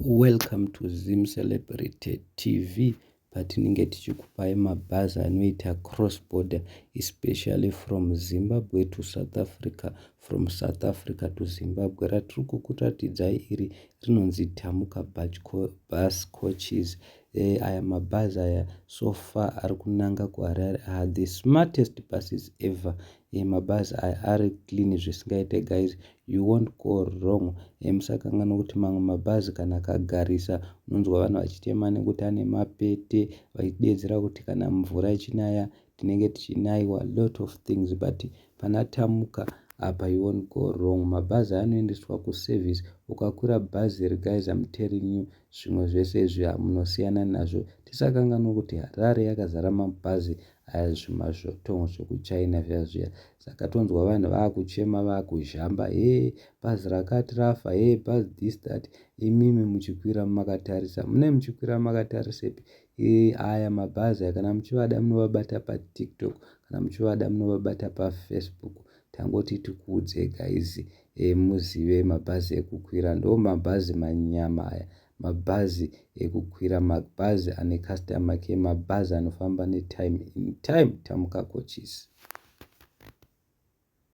Welcome to Zim Celebrity TV. Patinenge tichikupai mabhazi anoita cross border, especially from Zimbabwe to South Africa, from South Africa to Zimbabwe. Ratiri kukuratidzai iri rinonzi Tamuka Bus Coaches. Aya mabhazi aya so far ari kunanga kuHarare are the smartest buses ever. Mabhazi aya ari clean zvisingaite guys, you won't go wrong. Musakangana kuti mamwe mabhazi kana akagarisa unonzwa vanhu vachitema nekuti ane mapete vachidedzera kuti kana mvura ichinaya tinenge tichinaiwa, lot of things, but pana Tamuka apa you won't go wrong. Mabhazi anoendeswa kuservice. Ukakwira bhazi iri guys, I'm telling you, zvimwe zvese izvi munosiyana nazvo. Tisakangana kuti Harare yakazara mabhazi aya zvimazvotongo zvekuchina zviya. Saka tonzwa vanhu vakuchema vakuzhamba, bhazi rakati rafa, bhazi this that. Imimi muchikwira makatarisa, mune muchikwira makatarisepi? Aya mabhazi kana muchivada munovabata paTikTok, kana muchivada munovabata paFacebook. Tangoti tikuudze guys, muzive mabhazi ekukwira, ndo mabhazi manyama aya, mabhazi ekukwira, mabhazi ane customer care, mabhazi anofamba netime in time. Tamuka Coaches.